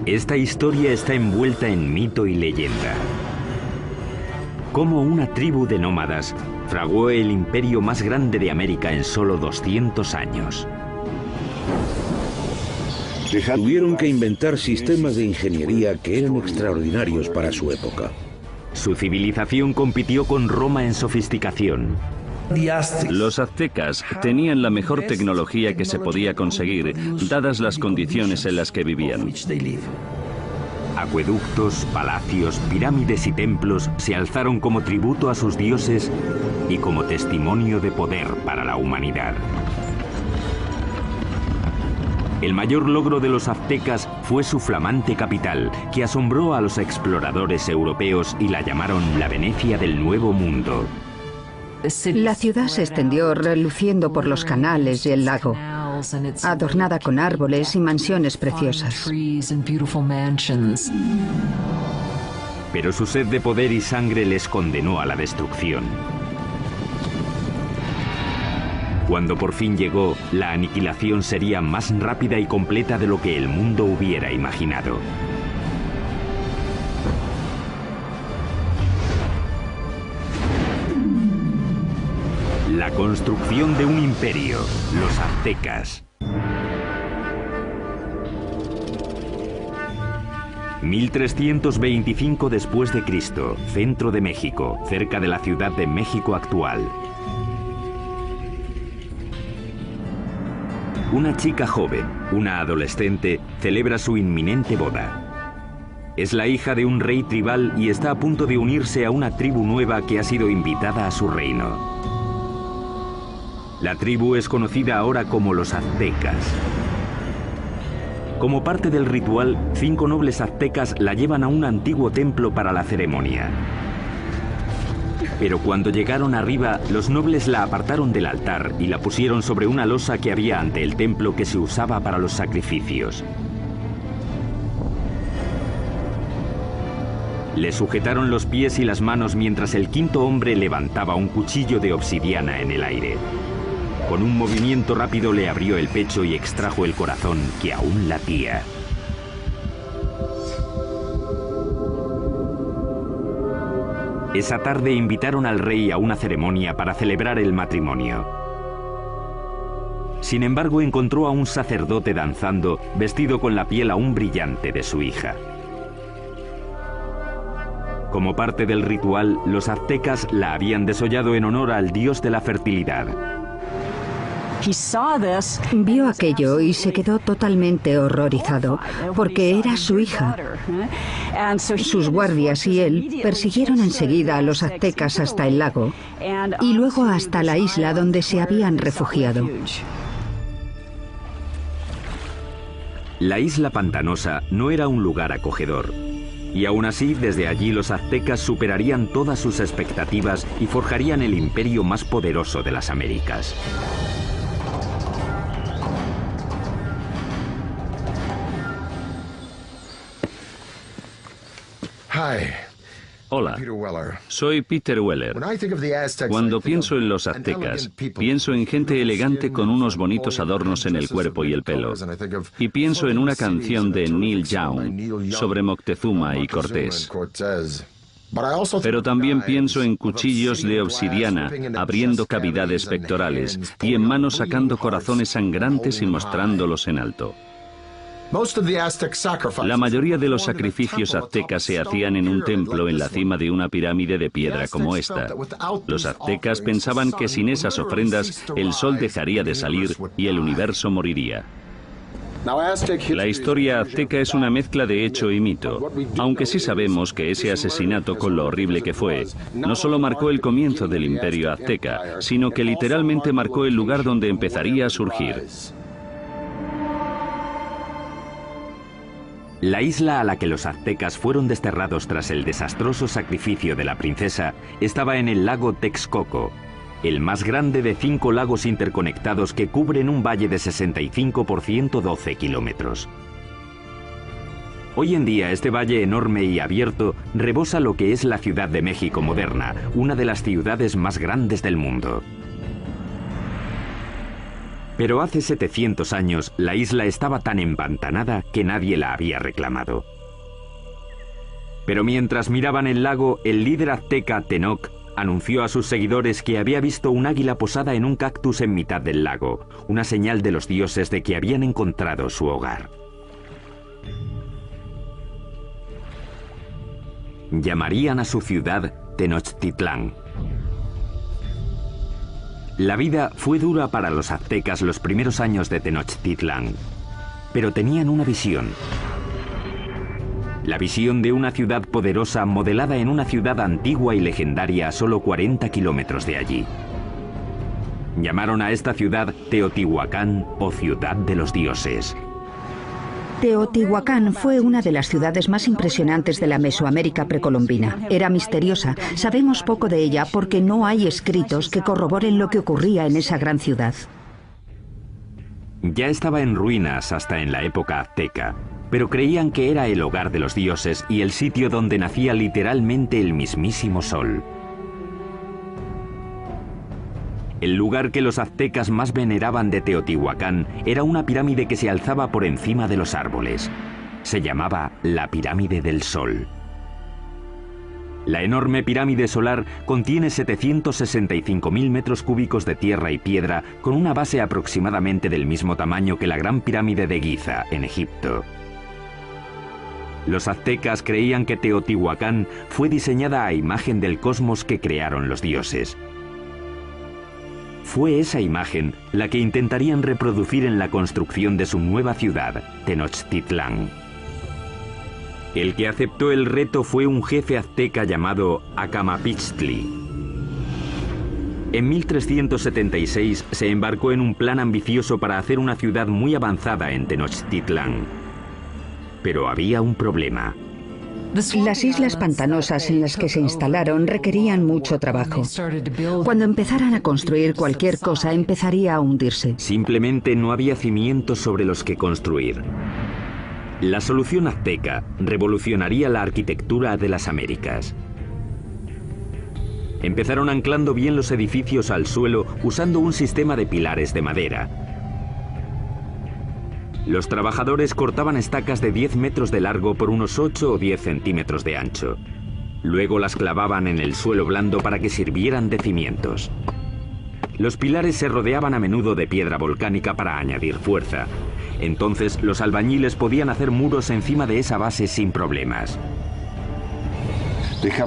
Esta historia está envuelta en mito y leyenda. Cómo una tribu de nómadas fraguó el imperio más grande de América en solo 200 años. Tuvieron que inventar sistemas de ingeniería que eran extraordinarios para su época. Su civilización compitió con Roma en sofisticación. Los aztecas tenían la mejor tecnología que se podía conseguir, dadas las condiciones en las que vivían. Acueductos, palacios, pirámides y templos se alzaron como tributo a sus dioses y como testimonio de poder para la humanidad. El mayor logro de los aztecas fue su flamante capital, que asombró a los exploradores europeos y la llamaron la Venecia del Nuevo Mundo. La ciudad se extendió reluciendo por los canales y el lago, adornada con árboles y mansiones preciosas. Pero su sed de poder y sangre les condenó a la destrucción. Cuando por fin llegó, la aniquilación sería más rápida y completa de lo que el mundo hubiera imaginado. La construcción de un imperio, los aztecas. 1325 después de Cristo, centro de México, cerca de la Ciudad de México actual. Una chica joven, una adolescente, celebra su inminente boda. Es la hija de un rey tribal y está a punto de unirse a una tribu nueva que ha sido invitada a su reino. La tribu es conocida ahora como los aztecas. Como parte del ritual, 5 nobles aztecas la llevan a un antiguo templo para la ceremonia. Pero cuando llegaron arriba, los nobles la apartaron del altar y la pusieron sobre una losa que había ante el templo que se usaba para los sacrificios. Le sujetaron los pies y las manos mientras el 5.º hombre levantaba un cuchillo de obsidiana en el aire. Con un movimiento rápido le abrió el pecho y extrajo el corazón, que aún latía. Esa tarde invitaron al rey a una ceremonia para celebrar el matrimonio. Sin embargo, encontró a un sacerdote danzando, vestido con la piel aún brillante de su hija. Como parte del ritual, los aztecas la habían desollado en honor al dios de la fertilidad. Vio aquello y se quedó totalmente horrorizado, porque era su hija. Sus guardias y él persiguieron enseguida a los aztecas hasta el lago y luego hasta la isla donde se habían refugiado. La isla pantanosa no era un lugar acogedor. Y aún así, desde allí los aztecas superarían todas sus expectativas y forjarían el imperio más poderoso de las Américas. Hola, soy Peter Weller. Cuando pienso en los aztecas, pienso en gente elegante con unos bonitos adornos en el cuerpo y el pelo. Y pienso en una canción de Neil Young sobre Moctezuma y Cortés. Pero también pienso en cuchillos de obsidiana abriendo cavidades pectorales y en manos sacando corazones sangrantes y mostrándolos en alto. La mayoría de los sacrificios aztecas se hacían en un templo en la cima de una pirámide de piedra como esta. Los aztecas pensaban que sin esas ofrendas el sol dejaría de salir y el universo moriría. La historia azteca es una mezcla de hecho y mito, aunque sí sabemos que ese asesinato, con lo horrible que fue, no solo marcó el comienzo del imperio azteca, sino que literalmente marcó el lugar donde empezaría a surgir. La isla a la que los aztecas fueron desterrados tras el desastroso sacrificio de la princesa estaba en el lago Texcoco, el más grande de 5 lagos interconectados que cubren un valle de 65 por 112 kilómetros. Hoy en día este valle enorme y abierto rebosa lo que es la Ciudad de México moderna, una de las ciudades más grandes del mundo. Pero hace 700 años la isla estaba tan empantanada que nadie la había reclamado. Pero mientras miraban el lago, el líder azteca Tenoch anunció a sus seguidores que había visto un águila posada en un cactus en mitad del lago, una señal de los dioses de que habían encontrado su hogar. Llamarían a su ciudad Tenochtitlán. La vida fue dura para los aztecas los primeros años de Tenochtitlán, pero tenían una visión. La visión de una ciudad poderosa modelada en una ciudad antigua y legendaria a solo 40 kilómetros de allí. Llamaron a esta ciudad Teotihuacán o Ciudad de los Dioses. Teotihuacán fue una de las ciudades más impresionantes de la Mesoamérica precolombina. Era misteriosa. Sabemos poco de ella porque no hay escritos que corroboren lo que ocurría en esa gran ciudad. Ya estaba en ruinas hasta en la época azteca, pero creían que era el hogar de los dioses y el sitio donde nacía literalmente el mismísimo sol. El lugar que los aztecas más veneraban de Teotihuacán era una pirámide que se alzaba por encima de los árboles. Se llamaba la Pirámide del Sol. La enorme pirámide solar contiene 765.000 metros cúbicos de tierra y piedra con una base aproximadamente del mismo tamaño que la Gran Pirámide de Giza, en Egipto. Los aztecas creían que Teotihuacán fue diseñada a imagen del cosmos que crearon los dioses. Fue esa imagen la que intentarían reproducir en la construcción de su nueva ciudad, Tenochtitlán. El que aceptó el reto fue un jefe azteca llamado Acamapixtli. En 1376 se embarcó en un plan ambicioso para hacer una ciudad muy avanzada en Tenochtitlán. Pero había un problema. Las islas pantanosas en las que se instalaron requerían mucho trabajo. Cuando empezaran a construir cualquier cosa, empezaría a hundirse. Simplemente no había cimientos sobre los que construir. La solución azteca revolucionaría la arquitectura de las Américas. Empezaron anclando bien los edificios al suelo usando un sistema de pilares de madera. Los trabajadores cortaban estacas de 10 metros de largo por unos 8 o 10 centímetros de ancho. Luego las clavaban en el suelo blando para que sirvieran de cimientos. Los pilares se rodeaban a menudo de piedra volcánica para añadir fuerza. Entonces los albañiles podían hacer muros encima de esa base sin problemas.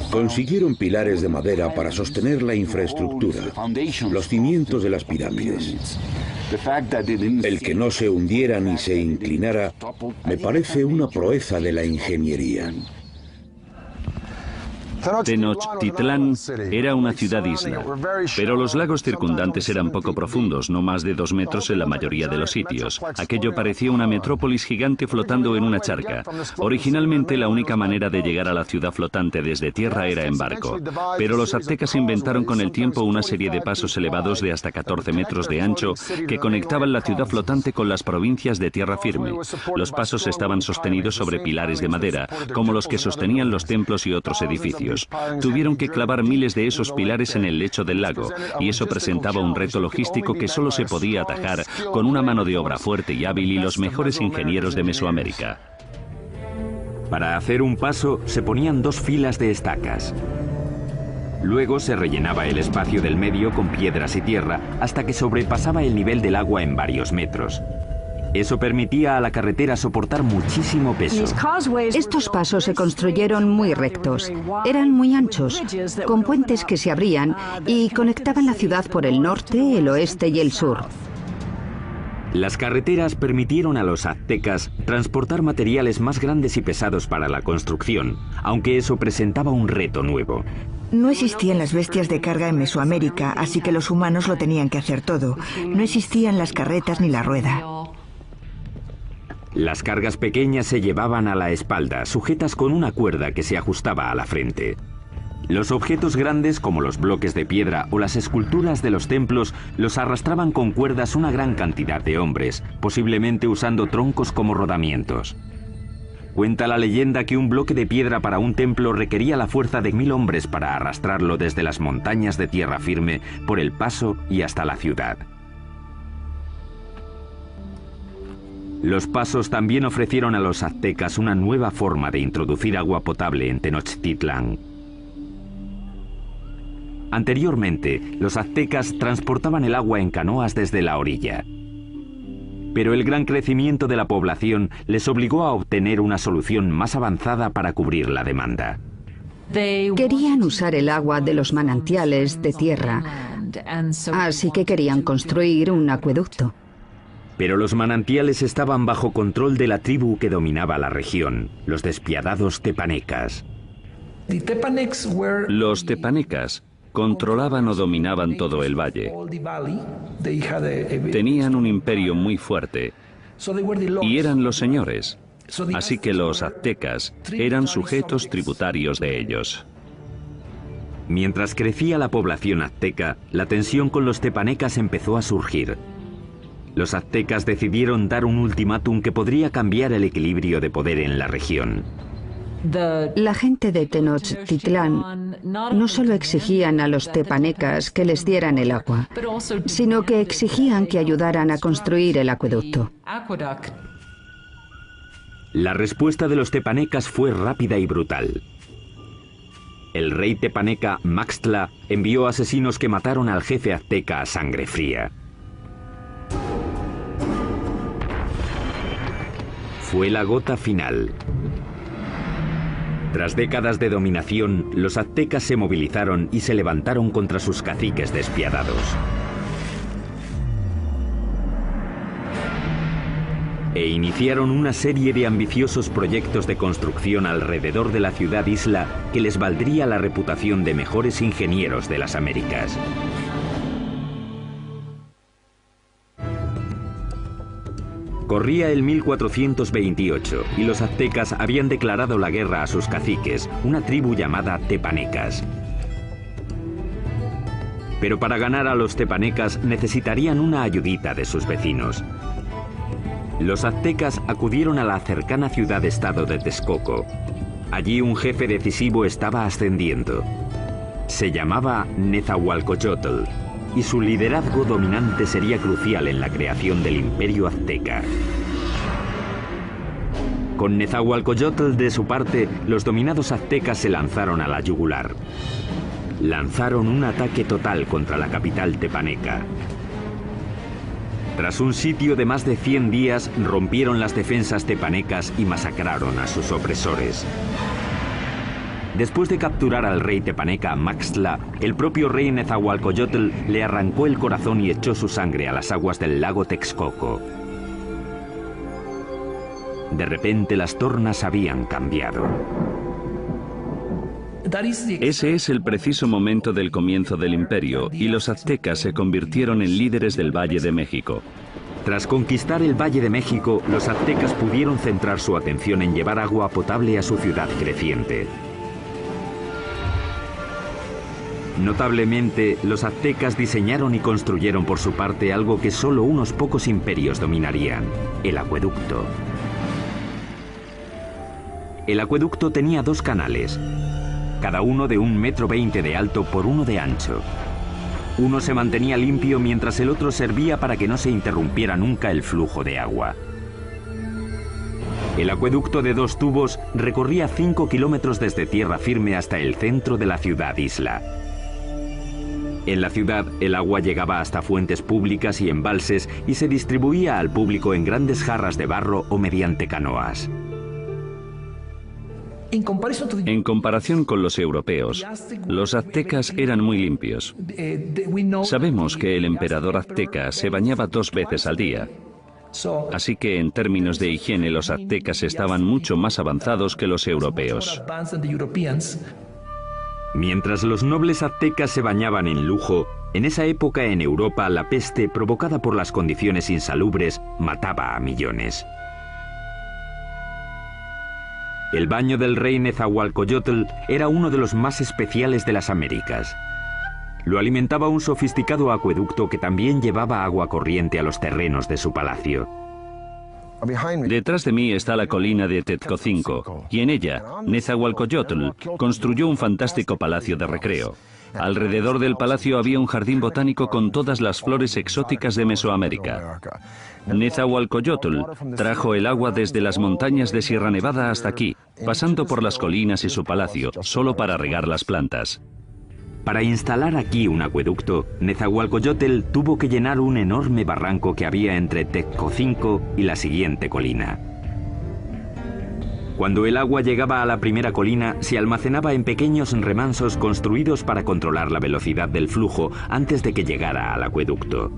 Consiguieron pilares de madera para sostener la infraestructura, los cimientos de las pirámides. El que no se hundiera ni se inclinara me parece una proeza de la ingeniería. Tenochtitlán era una ciudad-isla, pero los lagos circundantes eran poco profundos, no más de 2 metros en la mayoría de los sitios. Aquello parecía una metrópolis gigante flotando en una charca. Originalmente la única manera de llegar a la ciudad flotante desde tierra era en barco, pero los aztecas inventaron con el tiempo una serie de pasos elevados de hasta 14 metros de ancho que conectaban la ciudad flotante con las provincias de tierra firme. Los pasos estaban sostenidos sobre pilares de madera, como los que sostenían los templos y otros edificios. Tuvieron que clavar miles de esos pilares en el lecho del lago, y eso presentaba un reto logístico que solo se podía atajar con una mano de obra fuerte y hábil y los mejores ingenieros de Mesoamérica. Para hacer un paso se ponían 2 filas de estacas. Luego se rellenaba el espacio del medio con piedras y tierra hasta que sobrepasaba el nivel del agua en varios metros. Eso permitía a la carretera soportar muchísimo peso. Estos pasos se construyeron muy rectos. Eran muy anchos, con puentes que se abrían y conectaban la ciudad por el norte, el oeste y el sur. Las carreteras permitieron a los aztecas transportar materiales más grandes y pesados para la construcción, aunque eso presentaba un reto nuevo. No existían las bestias de carga en Mesoamérica, así que los humanos lo tenían que hacer todo. No existían las carretas ni la rueda. Las cargas pequeñas se llevaban a la espalda, sujetas con una cuerda que se ajustaba a la frente. Los objetos grandes, como los bloques de piedra o las esculturas de los templos, los arrastraban con cuerdas una gran cantidad de hombres, posiblemente usando troncos como rodamientos. Cuenta la leyenda que un bloque de piedra para un templo requería la fuerza de 1000 hombres para arrastrarlo desde las montañas de tierra firme por el paso y hasta la ciudad. Los pasos también ofrecieron a los aztecas una nueva forma de introducir agua potable en Tenochtitlán. Anteriormente, los aztecas transportaban el agua en canoas desde la orilla. Pero el gran crecimiento de la población les obligó a obtener una solución más avanzada para cubrir la demanda. Querían usar el agua de los manantiales de tierra, así que querían construir un acueducto. Pero los manantiales estaban bajo control de la tribu que dominaba la región, los despiadados tepanecas. Los tepanecas controlaban o dominaban todo el valle. Tenían un imperio muy fuerte y eran los señores. Así que los aztecas eran sujetos tributarios de ellos. Mientras crecía la población azteca, la tensión con los tepanecas empezó a surgir. Los aztecas decidieron dar un ultimátum que podría cambiar el equilibrio de poder en la región. La gente de Tenochtitlán no solo exigían a los tepanecas que les dieran el agua, sino que exigían que ayudaran a construir el acueducto. La respuesta de los tepanecas fue rápida y brutal. El rey tepaneca Maxtla envió asesinos que mataron al jefe azteca a sangre fría. Fue la gota final. Tras décadas de dominación, los aztecas se movilizaron y se levantaron contra sus caciques despiadados. E iniciaron una serie de ambiciosos proyectos de construcción alrededor de la ciudad-isla que les valdría la reputación de mejores ingenieros de las Américas. Corría el 1428 y los aztecas habían declarado la guerra a sus caciques, una tribu llamada tepanecas. Pero para ganar a los tepanecas necesitarían una ayudita de sus vecinos. Los aztecas acudieron a la cercana ciudad-estado de Texcoco. Allí un jefe decisivo estaba ascendiendo. Se llamaba Nezahualcóyotl, y su liderazgo dominante sería crucial en la creación del imperio azteca. Con Nezahualcóyotl de su parte, los dominados aztecas se lanzaron a la yugular. Lanzaron un ataque total contra la capital tepaneca. Tras un sitio de más de 100 días, rompieron las defensas tepanecas y masacraron a sus opresores. Después de capturar al rey tepaneca Maxtla, el propio rey Nezahualcóyotl le arrancó el corazón y echó su sangre a las aguas del lago Texcoco. De repente las tornas habían cambiado. Ese es el preciso momento del comienzo del imperio, y los aztecas se convirtieron en líderes del Valle de México. Tras conquistar el Valle de México, los aztecas pudieron centrar su atención en llevar agua potable a su ciudad creciente. Notablemente, los aztecas diseñaron y construyeron por su parte algo que solo unos pocos imperios dominarían: el acueducto. El acueducto tenía 2 canales, cada uno de 1,20 m de alto por 1 de ancho. Uno se mantenía limpio mientras el otro servía para que no se interrumpiera nunca el flujo de agua. El acueducto de 2 tubos recorría 5 kilómetros desde tierra firme hasta el centro de la ciudad-isla. En la ciudad, el agua llegaba hasta fuentes públicas y embalses y se distribuía al público en grandes jarras de barro o mediante canoas. En comparación con los europeos, los aztecas eran muy limpios. Sabemos que el emperador azteca se bañaba 2 veces al día. Así que en términos de higiene los aztecas estaban mucho más avanzados que los europeos. Mientras los nobles aztecas se bañaban en lujo, en esa época en Europa la peste, provocada por las condiciones insalubres, mataba a millones. El baño del rey Nezahualcóyotl era uno de los más especiales de las Américas. Lo alimentaba un sofisticado acueducto que también llevaba agua corriente a los terrenos de su palacio. Detrás de mí está la colina de Tezcocinco, y en ella, Nezahualcóyotl construyó un fantástico palacio de recreo. Alrededor del palacio había un jardín botánico con todas las flores exóticas de Mesoamérica. Nezahualcóyotl trajo el agua desde las montañas de Sierra Nevada hasta aquí, pasando por las colinas y su palacio, solo para regar las plantas. Para instalar aquí un acueducto, Nezahualcóyotl tuvo que llenar un enorme barranco que había entre Tezcocinco y la siguiente colina. Cuando el agua llegaba a la primera colina, se almacenaba en pequeños remansos construidos para controlar la velocidad del flujo antes de que llegara al acueducto.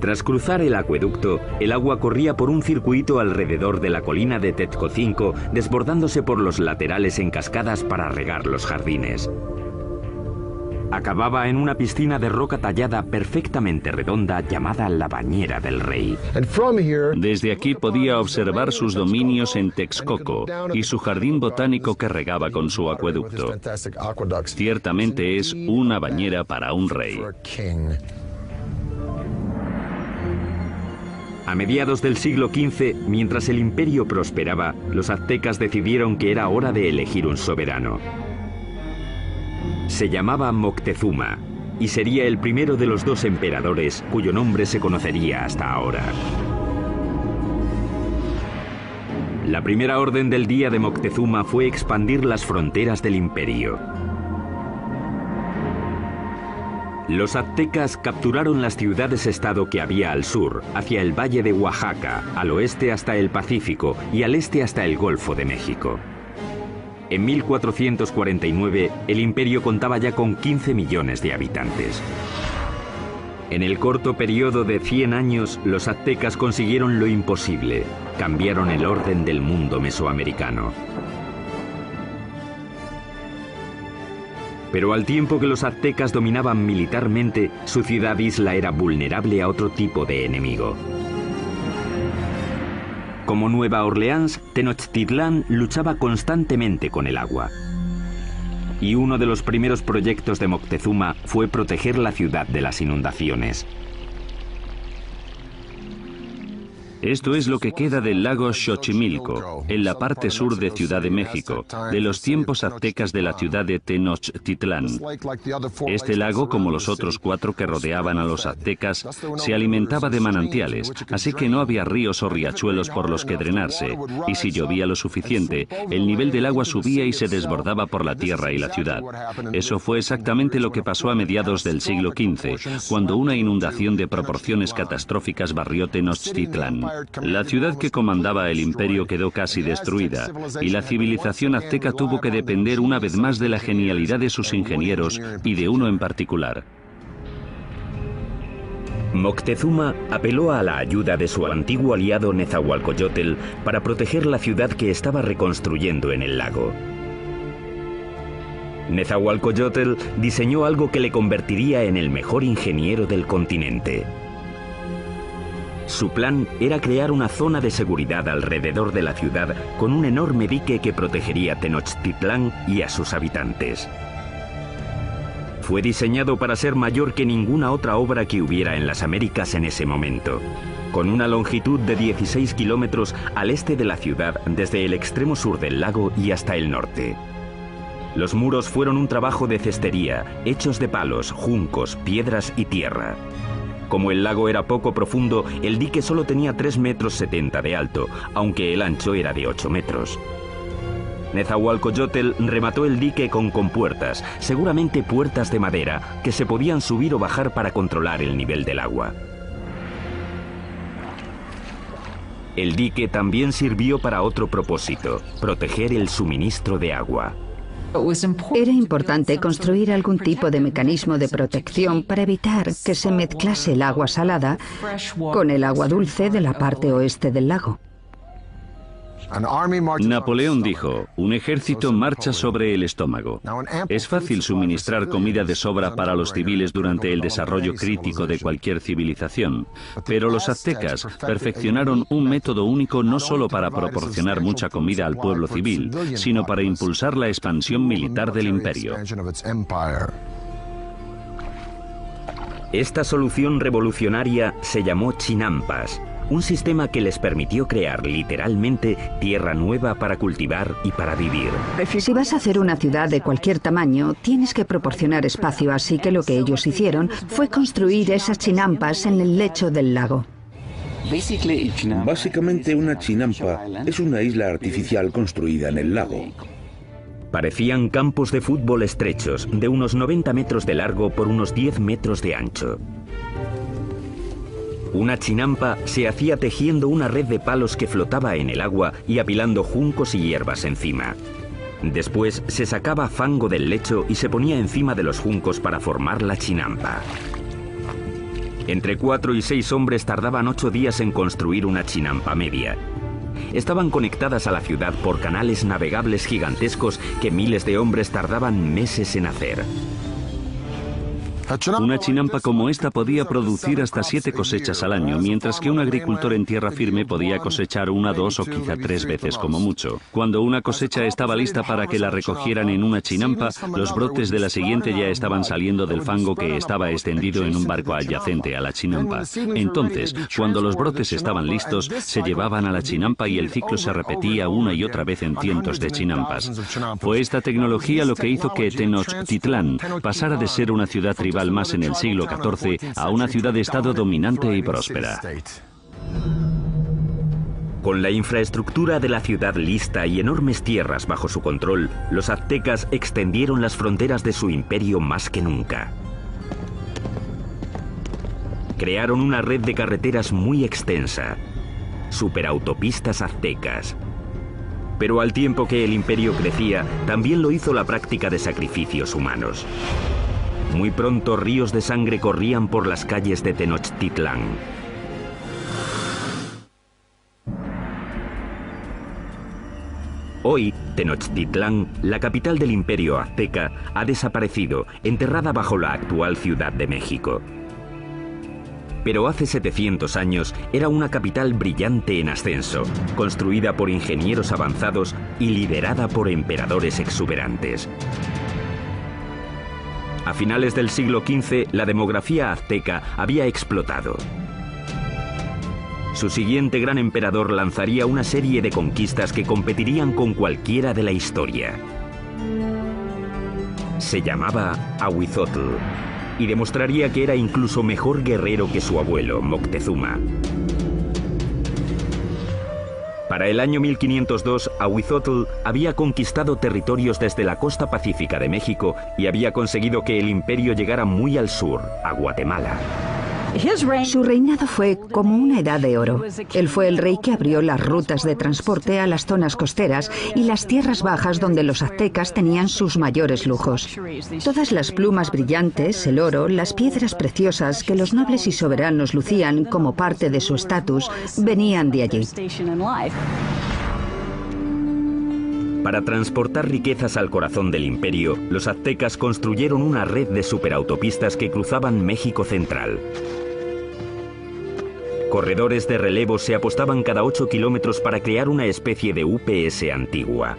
Tras cruzar el acueducto, el agua corría por un circuito alrededor de la colina de Tezcocinco, desbordándose por los laterales en cascadas para regar los jardines. Acababa en una piscina de roca tallada perfectamente redonda llamada la Bañera del Rey. Desde aquí podía observar sus dominios en Texcoco y su jardín botánico que regaba con su acueducto. Ciertamente es una bañera para un rey. A mediados del siglo XV, mientras el imperio prosperaba, los aztecas decidieron que era hora de elegir un soberano. Se llamaba Moctezuma y sería el primero de los dos emperadores cuyo nombre se conocería hasta ahora. La primera orden del día de Moctezuma fue expandir las fronteras del imperio. Los aztecas capturaron las ciudades-estado que había al sur, hacia el valle de Oaxaca, al oeste hasta el Pacífico y al este hasta el Golfo de México. En 1449, el imperio contaba ya con 15 millones de habitantes. En el corto periodo de 100 años, los aztecas consiguieron lo imposible. Cambiaron el orden del mundo mesoamericano. Pero al tiempo que los aztecas dominaban militarmente, su ciudad-isla era vulnerable a otro tipo de enemigo. Como Nueva Orleans, Tenochtitlán luchaba constantemente con el agua. Y uno de los primeros proyectos de Moctezuma fue proteger la ciudad de las inundaciones. Esto es lo que queda del lago Xochimilco, en la parte sur de Ciudad de México, de los tiempos aztecas de la ciudad de Tenochtitlán. Este lago, como los otros 4 que rodeaban a los aztecas, se alimentaba de manantiales, así que no había ríos o riachuelos por los que drenarse, y si llovía lo suficiente, el nivel del agua subía y se desbordaba por la tierra y la ciudad. Eso fue exactamente lo que pasó a mediados del siglo XV, cuando una inundación de proporciones catastróficas barrió Tenochtitlán. La ciudad que comandaba el imperio quedó casi destruida, y la civilización azteca tuvo que depender una vez más de la genialidad de sus ingenieros y de uno en particular. Moctezuma apeló a la ayuda de su antiguo aliado Nezahualcóyotl para proteger la ciudad que estaba reconstruyendo en el lago. Nezahualcóyotl diseñó algo que le convertiría en el mejor ingeniero del continente. Su plan era crear una zona de seguridad alrededor de la ciudad con un enorme dique que protegería Tenochtitlán y a sus habitantes. Fue diseñado para ser mayor que ninguna otra obra que hubiera en las Américas en ese momento, con una longitud de 16 kilómetros al este de la ciudad desde el extremo sur del lago y hasta el norte. Los muros fueron un trabajo de cestería, hechos de palos, juncos, piedras y tierra. Como el lago era poco profundo, el dique solo tenía 3,70 metros de alto, aunque el ancho era de 8 metros. Nezahualcóyotl remató el dique con compuertas, seguramente puertas de madera, que se podían subir o bajar para controlar el nivel del agua. El dique también sirvió para otro propósito, proteger el suministro de agua. Era importante construir algún tipo de mecanismo de protección para evitar que se mezclase el agua salada con el agua dulce de la parte oeste del lago. Napoleón dijo, un ejército marcha sobre el estómago. Es fácil suministrar comida de sobra para los civiles durante el desarrollo crítico de cualquier civilización, pero los aztecas perfeccionaron un método único no solo para proporcionar mucha comida al pueblo civil, sino para impulsar la expansión militar del imperio. Esta solución revolucionaria se llamó chinampas, un sistema que les permitió crear literalmente tierra nueva para cultivar y para vivir. Si vas a hacer una ciudad de cualquier tamaño, tienes que proporcionar espacio, así que lo que ellos hicieron fue construir esas chinampas en el lecho del lago. Básicamente una chinampa es una isla artificial construida en el lago. Parecían campos de fútbol estrechos, de unos 90 metros de largo por unos 10 metros de ancho. Una chinampa se hacía tejiendo una red de palos que flotaba en el agua y apilando juncos y hierbas encima. Después se sacaba fango del lecho y se ponía encima de los juncos para formar la chinampa. Entre 4 y 6 hombres tardaban 8 días en construir una chinampa media. Estaban conectadas a la ciudad por canales navegables gigantescos que miles de hombres tardaban meses en hacer. Una chinampa como esta podía producir hasta 7 cosechas al año, mientras que un agricultor en tierra firme podía cosechar 1, 2 o quizá 3 veces como mucho. Cuando una cosecha estaba lista para que la recogieran en una chinampa, los brotes de la siguiente ya estaban saliendo del fango que estaba extendido en un barco adyacente a la chinampa. Entonces, cuando los brotes estaban listos, se llevaban a la chinampa y el ciclo se repetía una y otra vez en cientos de chinampas. Fue esta tecnología lo que hizo que Tenochtitlán pasara de ser una ciudad tribal más en el siglo XIV a una ciudad-estado dominante y próspera. Con la infraestructura de la ciudad lista y enormes tierras bajo su control, los aztecas extendieron las fronteras de su imperio más que nunca. Crearon una red de carreteras muy extensa, superautopistas aztecas. Pero al tiempo que el imperio crecía, también lo hizo la práctica de sacrificios humanos. Muy pronto ríos de sangre corrían por las calles de Tenochtitlán. Hoy, Tenochtitlán, la capital del imperio azteca, ha desaparecido, enterrada bajo la actual Ciudad de México. Pero hace 700 años era una capital brillante en ascenso, construida por ingenieros avanzados y liderada por emperadores exuberantes. A finales del siglo XV, la demografía azteca había explotado. Su siguiente gran emperador lanzaría una serie de conquistas que competirían con cualquiera de la historia. Se llamaba Ahuizotl y demostraría que era incluso mejor guerrero que su abuelo, Moctezuma. Para el año 1502, Ahuizotl había conquistado territorios desde la costa pacífica de México y había conseguido que el imperio llegara muy al sur, a Guatemala. Su reinado fue como una edad de oro. Él fue el rey que abrió las rutas de transporte a las zonas costeras y las tierras bajas donde los aztecas tenían sus mayores lujos. Todas las plumas brillantes, el oro, las piedras preciosas que los nobles y soberanos lucían como parte de su estatus, venían de allí. Para transportar riquezas al corazón del imperio, los aztecas construyeron una red de superautopistas que cruzaban México central. Corredores de relevo se apostaban cada 8 kilómetros para crear una especie de UPS antigua.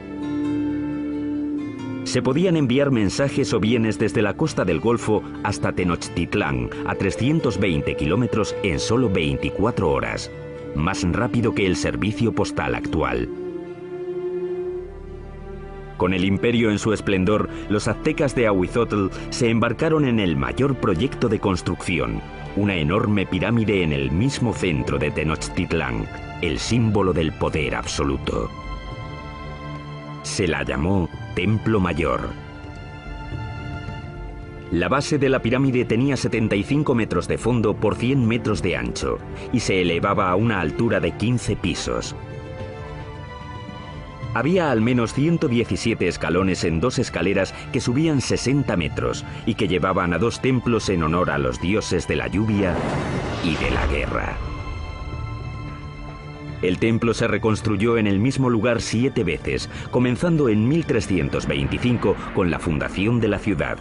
Se podían enviar mensajes o bienes desde la costa del Golfo hasta Tenochtitlán, a 320 kilómetros en solo 24 horas, más rápido que el servicio postal actual. Con el imperio en su esplendor, los aztecas de Ahuizotl se embarcaron en el mayor proyecto de construcción, una enorme pirámide en el mismo centro de Tenochtitlán, el símbolo del poder absoluto. Se la llamó Templo Mayor. La base de la pirámide tenía 75 metros de fondo por 100 metros de ancho y se elevaba a una altura de 15 pisos. Había al menos 117 escalones en 2 escaleras que subían 60 metros y que llevaban a 2 templos en honor a los dioses de la lluvia y de la guerra. El templo se reconstruyó en el mismo lugar 7 veces, comenzando en 1325 con la fundación de la ciudad.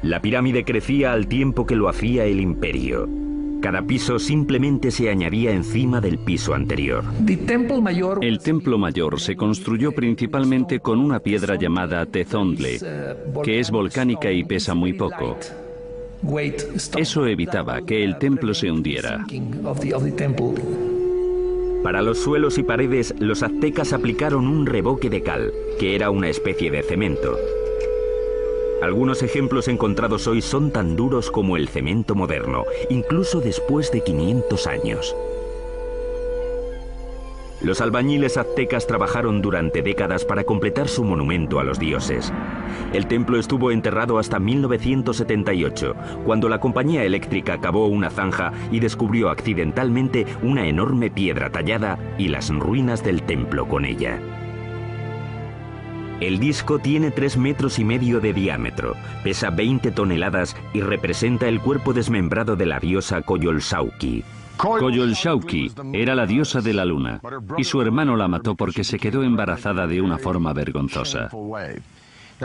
La pirámide crecía al tiempo que lo hacía el imperio. Cada piso simplemente se añadía encima del piso anterior. El Templo Mayor se construyó principalmente con una piedra llamada tezontle, que es volcánica y pesa muy poco. Eso evitaba que el templo se hundiera. Para los suelos y paredes, los aztecas aplicaron un revoque de cal, que era una especie de cemento. Algunos ejemplos encontrados hoy son tan duros como el cemento moderno, incluso después de 500 años. Los albañiles aztecas trabajaron durante décadas para completar su monumento a los dioses. El templo estuvo enterrado hasta 1978, cuando la compañía eléctrica cavó una zanja y descubrió accidentalmente una enorme piedra tallada y las ruinas del templo con ella. El disco tiene 3,5 metros de diámetro, pesa 20 toneladas y representa el cuerpo desmembrado de la diosa Coyolxauhqui. Coyolxauhqui era la diosa de la luna, y su hermano la mató porque se quedó embarazada de una forma vergonzosa.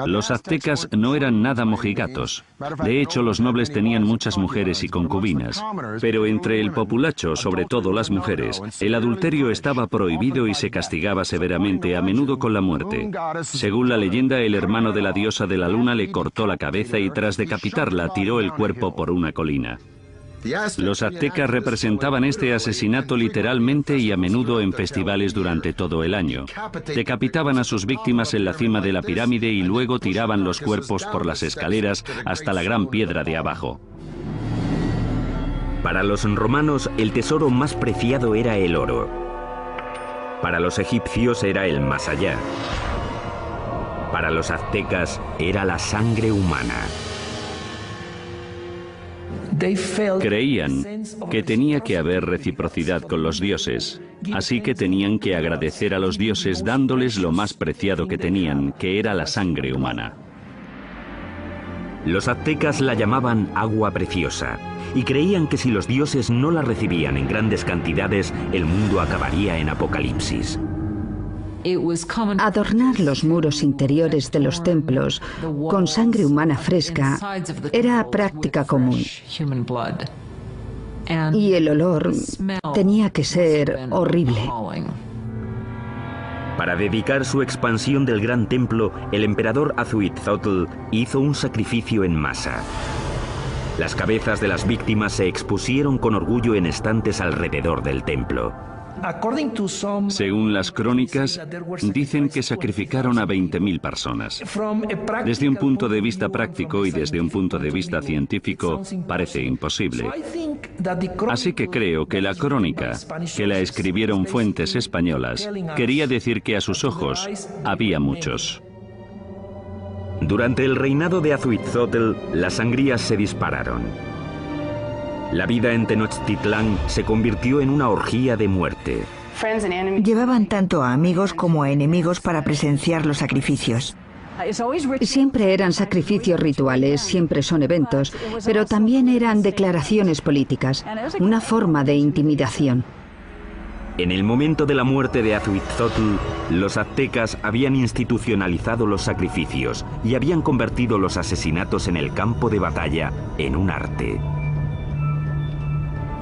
Los aztecas no eran nada mojigatos. De hecho, los nobles tenían muchas mujeres y concubinas. Pero entre el populacho, sobre todo las mujeres, el adulterio estaba prohibido y se castigaba severamente, a menudo con la muerte. Según la leyenda, el hermano de la diosa de la luna le cortó la cabeza y tras decapitarla tiró el cuerpo por una colina. Los aztecas representaban este asesinato literalmente y a menudo en festivales durante todo el año. Decapitaban a sus víctimas en la cima de la pirámide y luego tiraban los cuerpos por las escaleras hasta la gran piedra de abajo. Para los romanos, el tesoro más preciado era el oro. Para los egipcios era el más allá. Para los aztecas era la sangre humana. Creían que tenía que haber reciprocidad con los dioses, así que tenían que agradecer a los dioses dándoles lo más preciado que tenían, que era la sangre humana. Los aztecas la llamaban agua preciosa y creían que si los dioses no la recibían en grandes cantidades, el mundo acabaría en apocalipsis. Adornar los muros interiores de los templos con sangre humana fresca era práctica común. Y el olor tenía que ser horrible. Para dedicar su expansión del gran templo, el emperador Azuitzotl hizo un sacrificio en masa. Las cabezas de las víctimas se expusieron con orgullo en estantes alrededor del templo. Según las crónicas, dicen que sacrificaron a 20.000 personas. Desde un punto de vista práctico y desde un punto de vista científico, parece imposible. Así que creo que la crónica, que la escribieron fuentes españolas, quería decir que a sus ojos había muchos. Durante el reinado de Azuitzotl, las sangrías se dispararon. La vida en Tenochtitlán se convirtió en una orgía de muerte. Llevaban tanto a amigos como a enemigos para presenciar los sacrificios. Siempre eran sacrificios rituales, siempre son eventos, pero también eran declaraciones políticas, una forma de intimidación. En el momento de la muerte de Azuitzotl, los aztecas habían institucionalizado los sacrificios y habían convertido los asesinatos en el campo de batalla en un arte.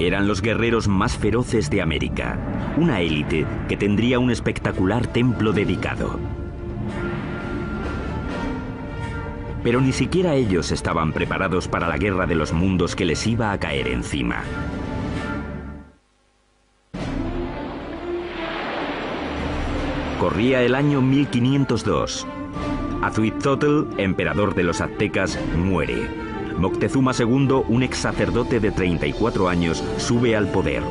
Eran los guerreros más feroces de América, una élite que tendría un espectacular templo dedicado. Pero ni siquiera ellos estaban preparados para la guerra de los mundos que les iba a caer encima. Corría el año 1502. Azuitzotl, emperador de los aztecas, muere. Moctezuma II, un ex sacerdote de 34 años, sube al poder.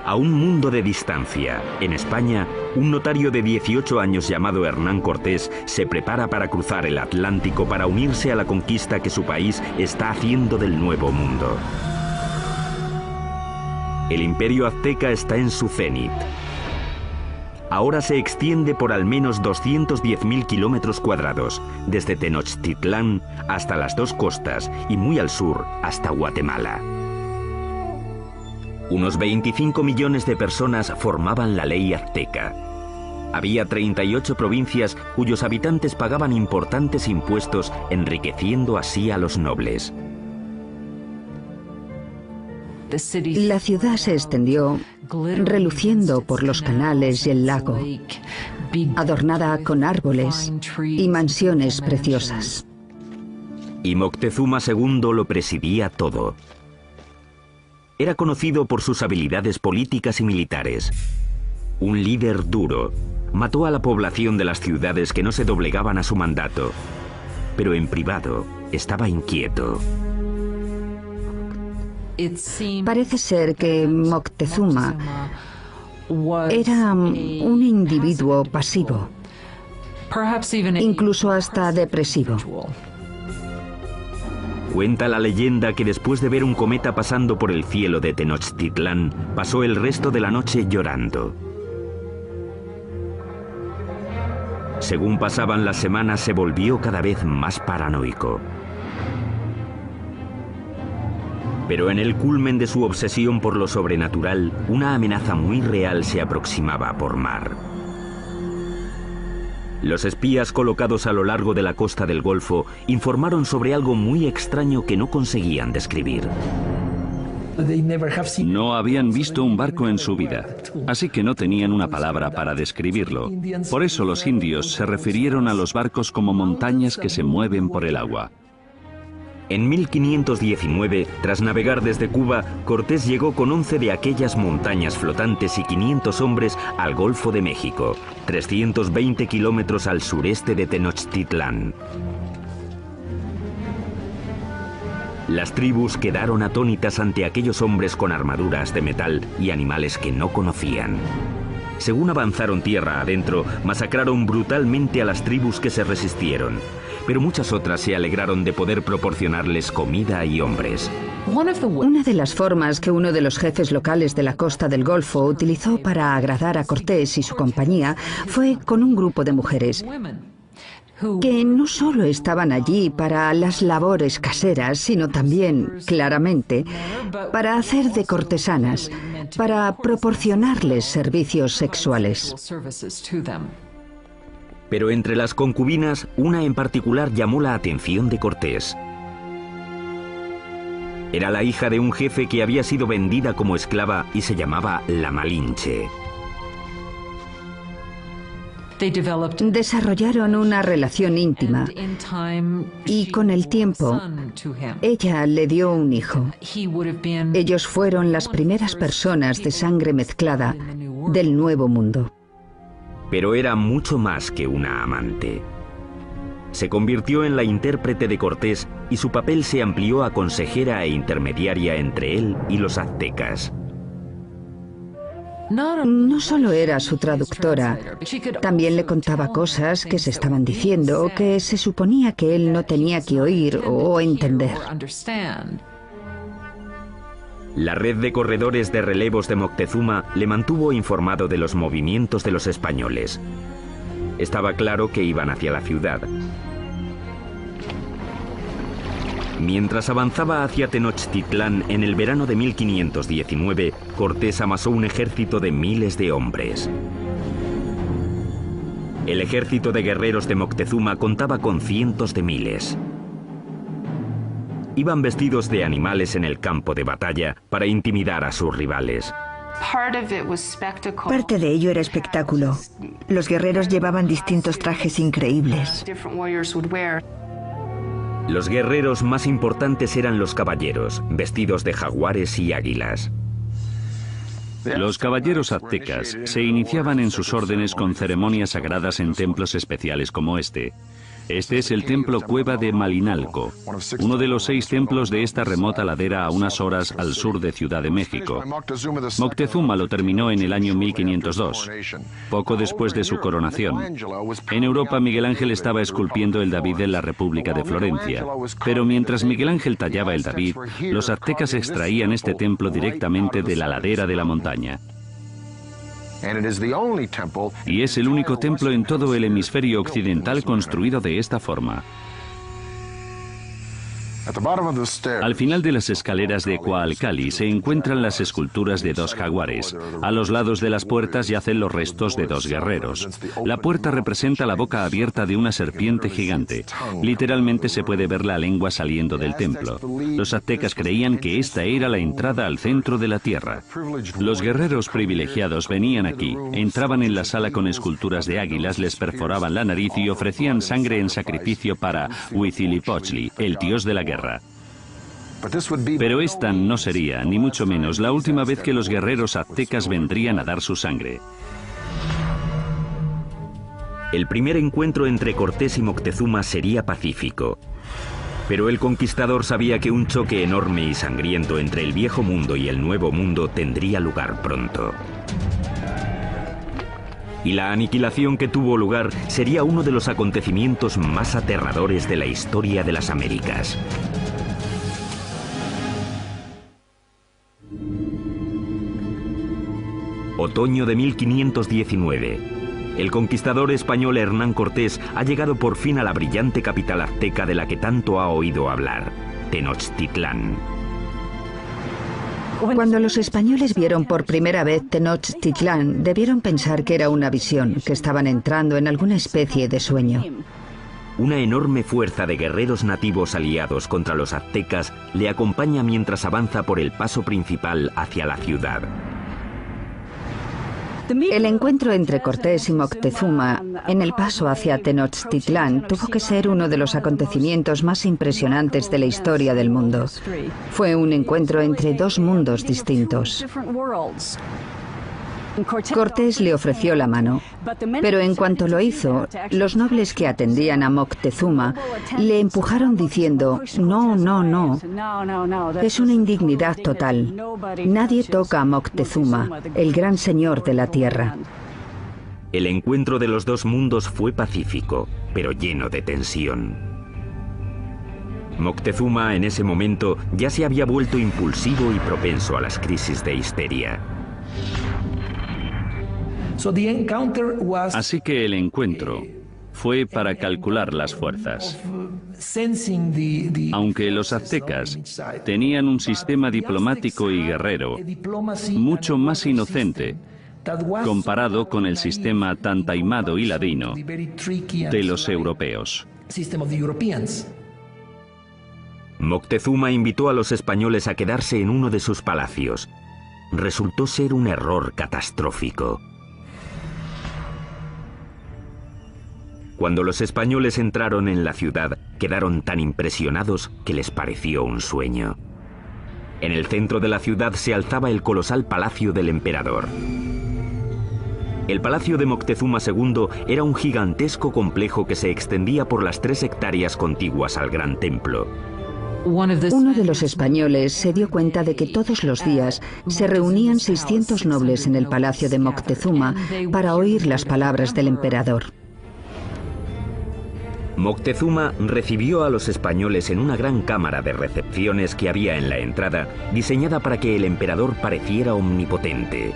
A un mundo de distancia, en España, un notario de 18 años llamado Hernán Cortés se prepara para cruzar el Atlántico para unirse a la conquista que su país está haciendo del Nuevo Mundo. El imperio azteca está en su cenit. Ahora se extiende por al menos 210.000 kilómetros cuadrados, desde Tenochtitlán hasta las dos costas y muy al sur hasta Guatemala. Unos 25 millones de personas formaban la ley azteca. Había 38 provincias cuyos habitantes pagaban importantes impuestos, enriqueciendo así a los nobles. La ciudad se extendió, reluciendo por los canales y el lago, adornada con árboles y mansiones preciosas. Y Moctezuma II lo presidía todo. Era conocido por sus habilidades políticas y militares. Un líder duro, mató a la población de las ciudades que no se doblegaban a su mandato, pero en privado estaba inquieto. Parece ser que Moctezuma era un individuo pasivo, incluso hasta depresivo. Cuenta la leyenda que después de ver un cometa pasando por el cielo de Tenochtitlán, pasó el resto de la noche llorando. Según pasaban las semanas, se volvió cada vez más paranoico. Pero en el culmen de su obsesión por lo sobrenatural, una amenaza muy real se aproximaba por mar. Los espías colocados a lo largo de la costa del Golfo informaron sobre algo muy extraño que no conseguían describir. No habían visto un barco en su vida, así que no tenían una palabra para describirlo. Por eso los indios se refirieron a los barcos como montañas que se mueven por el agua. En 1519, tras navegar desde Cuba, Cortés llegó con 11 de aquellas montañas flotantes y 500 hombres al Golfo de México, 320 kilómetros al sureste de Tenochtitlán. Las tribus quedaron atónitas ante aquellos hombres con armaduras de metal y animales que no conocían. Según avanzaron tierra adentro, masacraron brutalmente a las tribus que se resistieron, pero muchas otras se alegraron de poder proporcionarles comida y hombres. Una de las formas que uno de los jefes locales de la costa del Golfo utilizó para agradar a Cortés y su compañía fue con un grupo de mujeres que no solo estaban allí para las labores caseras, sino también, claramente, para hacer de cortesanas, para proporcionarles servicios sexuales. Pero entre las concubinas, una en particular llamó la atención de Cortés. Era la hija de un jefe que había sido vendida como esclava y se llamaba la Malinche. Desarrollaron una relación íntima y con el tiempo ella le dio un hijo. Ellos fueron las primeras personas de sangre mezclada del Nuevo Mundo. Pero era mucho más que una amante. Se convirtió en la intérprete de Cortés y su papel se amplió a consejera e intermediaria entre él y los aztecas. No solo era su traductora, también le contaba cosas que se estaban diciendo que se suponía que él no tenía que oír o entender. La red de corredores de relevos de Moctezuma le mantuvo informado de los movimientos de los españoles. Estaba claro que iban hacia la ciudad. Mientras avanzaba hacia Tenochtitlán en el verano de 1519, Cortés amasó un ejército de miles de hombres. El ejército de guerreros de Moctezuma contaba con cientos de miles. Iban vestidos de animales en el campo de batalla para intimidar a sus rivales. Parte de ello era espectáculo. Los guerreros llevaban distintos trajes increíbles. Los guerreros más importantes eran los caballeros, vestidos de jaguares y águilas. Los caballeros aztecas se iniciaban en sus órdenes con ceremonias sagradas en templos especiales como este. Este es el templo Cueva de Malinalco, uno de los 6 templos de esta remota ladera a unas horas al sur de Ciudad de México. Moctezuma lo terminó en el año 1502, poco después de su coronación. En Europa, Miguel Ángel estaba esculpiendo el David en la República de Florencia. Pero mientras Miguel Ángel tallaba el David, los aztecas extraían este templo directamente de la ladera de la montaña. Y es el único templo en todo el hemisferio occidental construido de esta forma. Al final de las escaleras de Coalcali se encuentran las esculturas de dos jaguares. A los lados de las puertas yacen los restos de dos guerreros. La puerta representa la boca abierta de una serpiente gigante. Literalmente se puede ver la lengua saliendo del templo. Los aztecas creían que esta era la entrada al centro de la tierra. Los guerreros privilegiados venían aquí, entraban en la sala con esculturas de águilas, les perforaban la nariz y ofrecían sangre en sacrificio para Huitzilopochtli, el dios de la guerra. Pero esta no sería, ni mucho menos, la última vez que los guerreros aztecas vendrían a dar su sangre. El primer encuentro entre Cortés y Moctezuma sería pacífico. Pero el conquistador sabía que un choque enorme y sangriento entre el viejo mundo y el nuevo mundo tendría lugar pronto. Y la aniquilación que tuvo lugar sería uno de los acontecimientos más aterradores de la historia de las Américas. Otoño de 1519. El conquistador español Hernán Cortés ha llegado por fin a la brillante capital azteca de la que tanto ha oído hablar, Tenochtitlán. Cuando los españoles vieron por primera vez Tenochtitlán, debieron pensar que era una visión, que estaban entrando en alguna especie de sueño. Una enorme fuerza de guerreros nativos aliados contra los aztecas le acompaña mientras avanza por el paso principal hacia la ciudad. El encuentro entre Cortés y Moctezuma en el paso hacia Tenochtitlán tuvo que ser uno de los acontecimientos más impresionantes de la historia del mundo. Fue un encuentro entre dos mundos distintos. Cortés le ofreció la mano, pero en cuanto lo hizo, los nobles que atendían a Moctezuma le empujaron diciendo: no, no, no, es una indignidad total. Nadie toca a Moctezuma, el gran señor de la tierra. El encuentro de los dos mundos fue pacífico, pero lleno de tensión. Moctezuma en ese momento ya se había vuelto impulsivo y propenso a las crisis de histeria. Así que el encuentro fue para calcular las fuerzas. Aunque los aztecas tenían un sistema diplomático y guerrero mucho más inocente comparado con el sistema tan taimado y ladino de los europeos. Moctezuma invitó a los españoles a quedarse en uno de sus palacios. Resultó ser un error catastrófico. Cuando los españoles entraron en la ciudad, quedaron tan impresionados que les pareció un sueño. En el centro de la ciudad se alzaba el colosal palacio del emperador. El palacio de Moctezuma II era un gigantesco complejo que se extendía por las 3 hectáreas contiguas al gran templo. Uno de los españoles se dio cuenta de que todos los días se reunían 600 nobles en el palacio de Moctezuma para oír las palabras del emperador. Moctezuma recibió a los españoles en una gran cámara de recepciones que había en la entrada, diseñada para que el emperador pareciera omnipotente.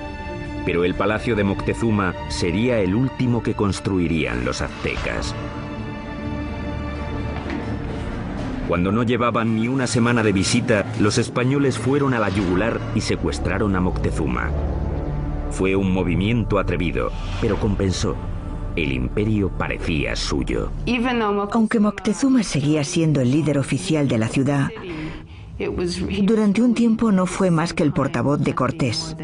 Pero el palacio de Moctezuma sería el último que construirían los aztecas. Cuando no llevaban ni una semana de visita, los españoles fueron a la yugular y secuestraron a Moctezuma. Fue un movimiento atrevido, pero compensó. El imperio parecía suyo. Aunque Moctezuma seguía siendo el líder oficial de la ciudad, durante un tiempo no fue más que el portavoz de Cortés.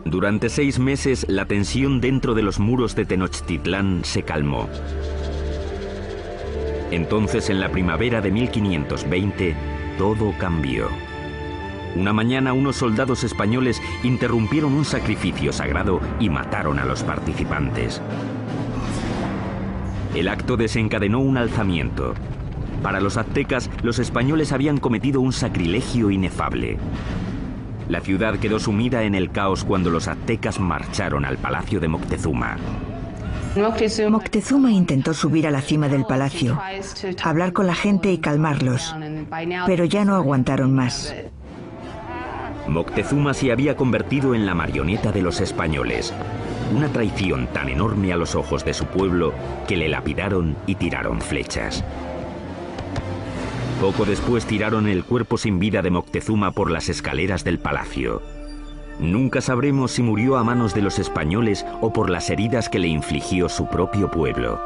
Durante 6 meses, la tensión dentro de los muros de Tenochtitlán se calmó. Entonces, en la primavera de 1520, todo cambió. Una mañana, unos soldados españoles interrumpieron un sacrificio sagrado y mataron a los participantes. El acto desencadenó un alzamiento. Para los aztecas, los españoles habían cometido un sacrilegio inefable. La ciudad quedó sumida en el caos cuando los aztecas marcharon al palacio de Moctezuma. Moctezuma intentó subir a la cima del palacio, hablar con la gente y calmarlos, pero ya no aguantaron más. Moctezuma se había convertido en la marioneta de los españoles. Una traición tan enorme a los ojos de su pueblo que le lapidaron y tiraron flechas. Poco después tiraron el cuerpo sin vida de Moctezuma por las escaleras del palacio. Nunca sabremos si murió a manos de los españoles o por las heridas que le infligió su propio pueblo.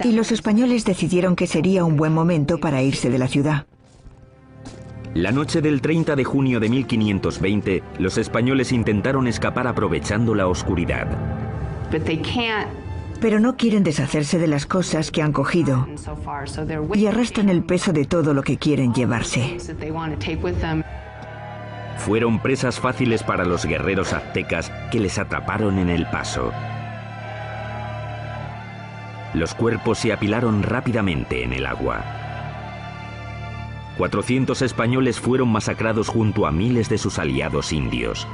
Y los españoles decidieron que sería un buen momento para irse de la ciudad. La noche del 30 de junio de 1520, los españoles intentaron escapar aprovechando la oscuridad. Pero no quieren deshacerse de las cosas que han cogido y arrastran el peso de todo lo que quieren llevarse. Fueron presas fáciles para los guerreros aztecas que les atraparon en el paso. Los cuerpos se apilaron rápidamente en el agua. 400 españoles fueron masacrados junto a miles de sus aliados indios.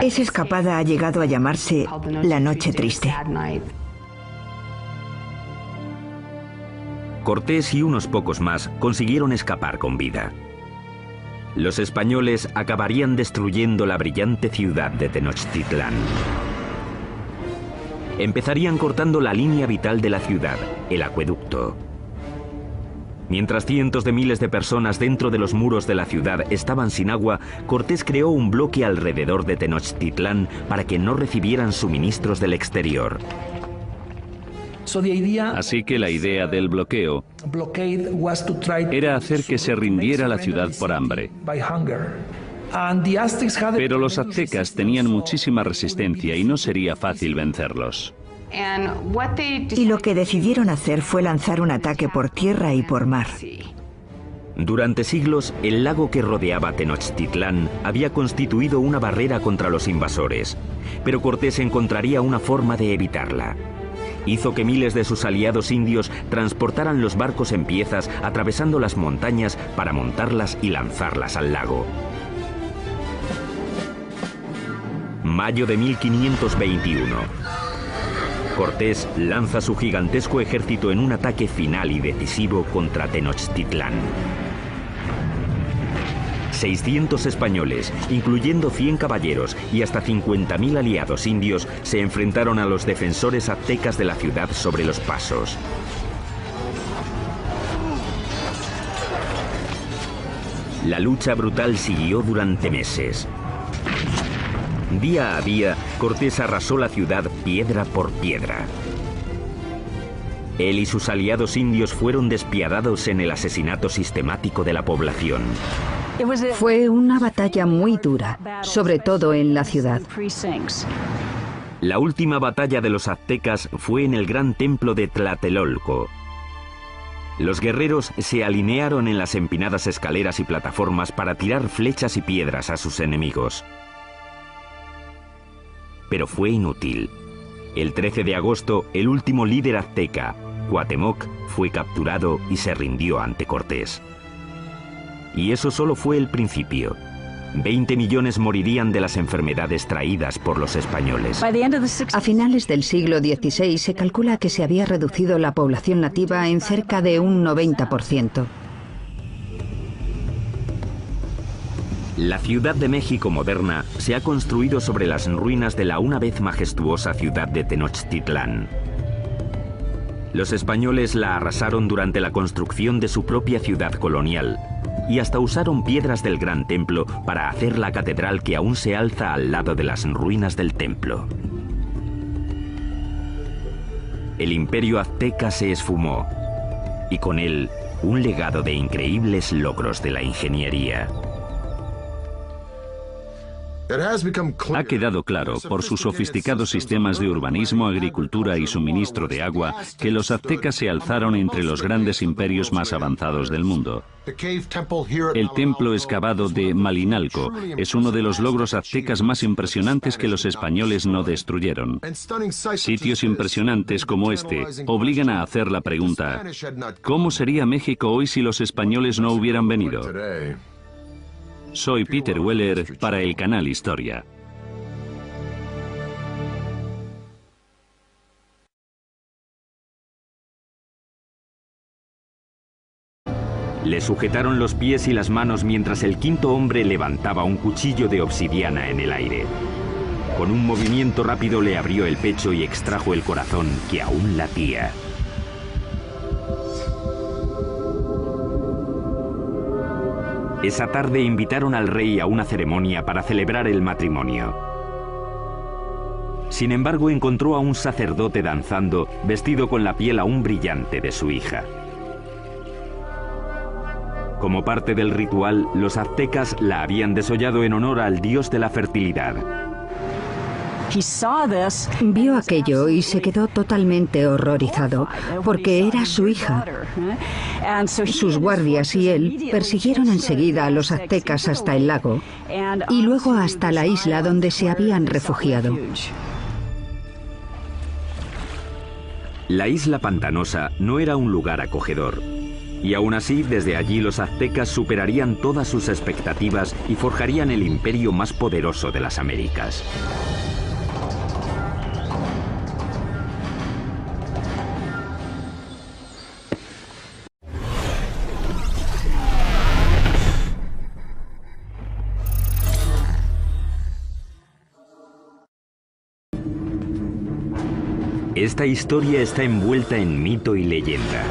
Esa escapada ha llegado a llamarse la Noche Triste. Cortés y unos pocos más consiguieron escapar con vida. Los españoles acabarían destruyendo la brillante ciudad de Tenochtitlán. Empezarían cortando la línea vital de la ciudad, el acueducto. Mientras cientos de miles de personas dentro de los muros de la ciudad estaban sin agua, Cortés creó un bloque alrededor de Tenochtitlán para que no recibieran suministros del exterior. Así que la idea del bloqueo era hacer que se rindiera la ciudad por hambre. Pero los aztecas tenían muchísima resistencia y no sería fácil vencerlos. Y lo que decidieron hacer fue lanzar un ataque por tierra y por mar. Durante siglos, el lago que rodeaba Tenochtitlán había constituido una barrera contra los invasores, pero Cortés encontraría una forma de evitarla. Hizo que miles de sus aliados indios transportaran los barcos en piezas atravesando las montañas para montarlas y lanzarlas al lago. Mayo de 1521. Cortés lanza su gigantesco ejército en un ataque final y decisivo contra Tenochtitlán. 600 españoles, incluyendo 100 caballeros y hasta 50.000 aliados indios, se enfrentaron a los defensores aztecas de la ciudad sobre los pasos. La lucha brutal siguió durante meses. Día a día, Cortés arrasó la ciudad piedra por piedra. Él y sus aliados indios fueron despiadados en el asesinato sistemático de la población. Fue una batalla muy dura, sobre todo en la ciudad. La última batalla de los aztecas fue en el gran templo de Tlatelolco. Los guerreros se alinearon en las empinadas escaleras y plataformas para tirar flechas y piedras a sus enemigos. Pero fue inútil. El 13 de agosto, el último líder azteca, Cuauhtémoc, fue capturado y se rindió ante Cortés. Y eso solo fue el principio. 20 millones morirían de las enfermedades traídas por los españoles. A finales del siglo XVI se calcula que se había reducido la población nativa en cerca de un 90%. La Ciudad de México moderna se ha construido sobre las ruinas de la una vez majestuosa ciudad de Tenochtitlán. Los españoles la arrasaron durante la construcción de su propia ciudad colonial y hasta usaron piedras del gran templo para hacer la catedral que aún se alza al lado de las ruinas del templo. El imperio azteca se esfumó y con él un legado de increíbles logros de la ingeniería. Ha quedado claro, por sus sofisticados sistemas de urbanismo, agricultura y suministro de agua, que los aztecas se alzaron entre los grandes imperios más avanzados del mundo. El templo excavado de Malinalco es uno de los logros aztecas más impresionantes que los españoles no destruyeron. Sitios impresionantes como este obligan a hacer la pregunta: ¿cómo sería México hoy si los españoles no hubieran venido? Soy Peter Weller para el canal Historia. Le sujetaron los pies y las manos mientras el quinto hombre levantaba un cuchillo de obsidiana en el aire. Con un movimiento rápido le abrió el pecho y extrajo el corazón que aún latía. Esa tarde invitaron al rey a una ceremonia para celebrar el matrimonio. Sin embargo, encontró a un sacerdote danzando, vestido con la piel aún brillante de su hija. Como parte del ritual, los aztecas la habían desollado en honor al dios de la fertilidad. Vio aquello y se quedó totalmente horrorizado, porque era su hija. Sus guardias y él persiguieron enseguida a los aztecas hasta el lago y luego hasta la isla donde se habían refugiado. La isla pantanosa no era un lugar acogedor. Y aún así, desde allí los aztecas superarían todas sus expectativas y forjarían el imperio más poderoso de las Américas. Esta historia está envuelta en mito y leyenda.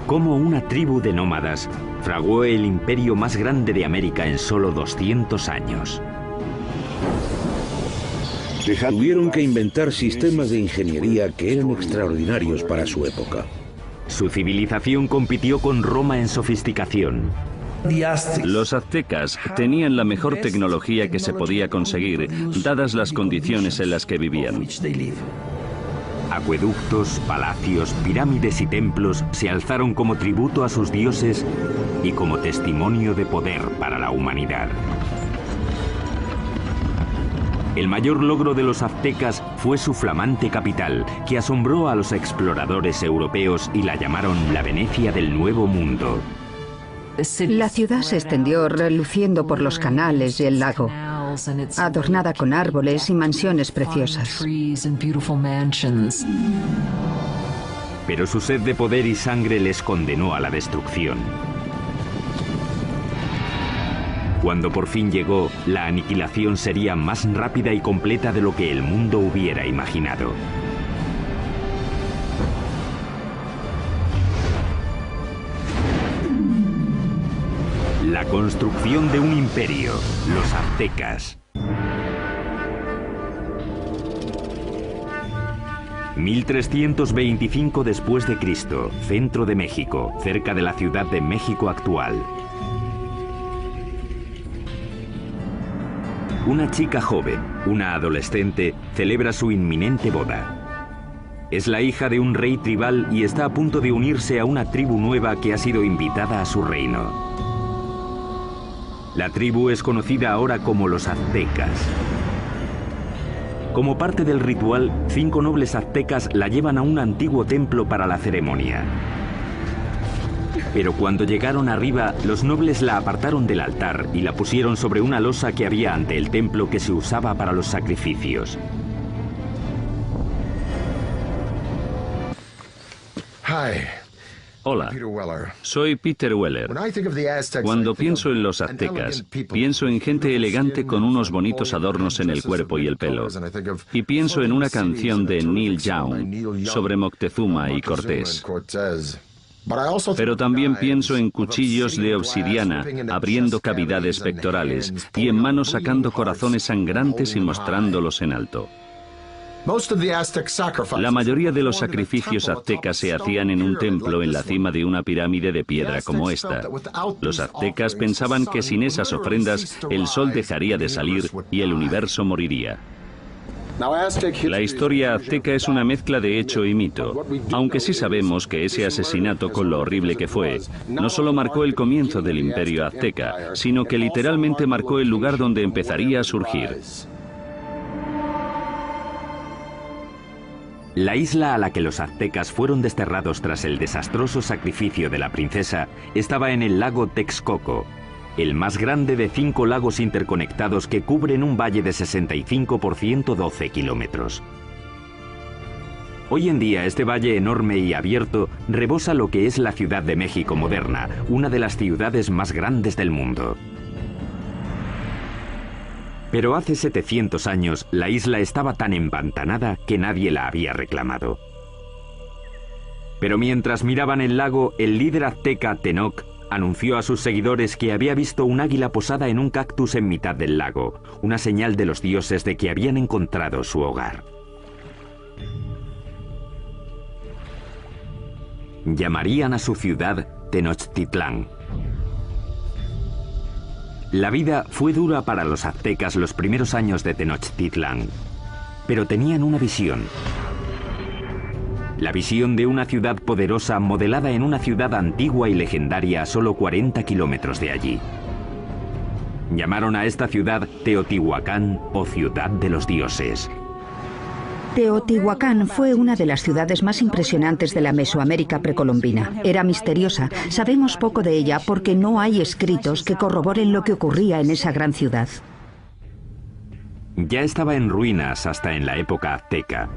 Cómo una tribu de nómadas fraguó el imperio más grande de América en solo 200 años. Tuvieron que inventar sistemas de ingeniería que eran extraordinarios para su época. Su civilización compitió con Roma en sofisticación. Los aztecas tenían la mejor tecnología que se podía conseguir, dadas las condiciones en las que vivían. Acueductos, palacios, pirámides y templos se alzaron como tributo a sus dioses y como testimonio de poder para la humanidad. El mayor logro de los aztecas fue su flamante capital, que asombró a los exploradores europeos y la llamaron la Venecia del Nuevo Mundo. La ciudad se extendió reluciendo por los canales y el lago, adornada con árboles y mansiones preciosas. Pero su sed de poder y sangre les condenó a la destrucción. Cuando por fin llegó, la aniquilación sería más rápida y completa de lo que el mundo hubiera imaginado. La construcción de un imperio, los aztecas. 1325 después de Cristo, centro de México, cerca de la Ciudad de México actual. Una chica joven, una adolescente, celebra su inminente boda. Es la hija de un rey tribal y está a punto de unirse a una tribu nueva que ha sido invitada a su reino. La tribu es conocida ahora como los aztecas. Como parte del ritual, 5 nobles aztecas la llevan a un antiguo templo para la ceremonia. Pero cuando llegaron arriba, los nobles la apartaron del altar y la pusieron sobre una losa que había ante el templo que se usaba para los sacrificios. Hola, soy Peter Weller. Cuando pienso en los aztecas, pienso en gente elegante con unos bonitos adornos en el cuerpo y el pelo. Y pienso en una canción de Neil Young sobre Moctezuma y Cortés. Pero también pienso en cuchillos de obsidiana abriendo cavidades pectorales y en manos sacando corazones sangrantes y mostrándolos en alto. La mayoría de los sacrificios aztecas se hacían en un templo en la cima de una pirámide de piedra como esta. Los aztecas pensaban que sin esas ofrendas el sol dejaría de salir y el universo moriría. La historia azteca es una mezcla de hecho y mito, aunque sí sabemos que ese asesinato, con lo horrible que fue, no solo marcó el comienzo del imperio azteca, sino que literalmente marcó el lugar donde empezaría a surgir. La isla a la que los aztecas fueron desterrados tras el desastroso sacrificio de la princesa estaba en el lago Texcoco, el más grande de 5 lagos interconectados que cubren un valle de 65 por 112 kilómetros. Hoy en día este valle enorme y abierto rebosa lo que es la Ciudad de México moderna, una de las ciudades más grandes del mundo. Pero hace 700 años la isla estaba tan empantanada que nadie la había reclamado. Pero mientras miraban el lago, el líder azteca Tenoch anunció a sus seguidores que había visto un águila posada en un cactus en mitad del lago, una señal de los dioses de que habían encontrado su hogar. Llamarían a su ciudad Tenochtitlán. La vida fue dura para los aztecas los primeros años de Tenochtitlán, pero tenían una visión. La visión de una ciudad poderosa modelada en una ciudad antigua y legendaria a solo 40 kilómetros de allí. Llamaron a esta ciudad Teotihuacán o Ciudad de los Dioses. Teotihuacán fue una de las ciudades más impresionantes de la Mesoamérica precolombina. Era misteriosa. Sabemos poco de ella porque no hay escritos que corroboren lo que ocurría en esa gran ciudad. Ya estaba en ruinas hasta en la época azteca.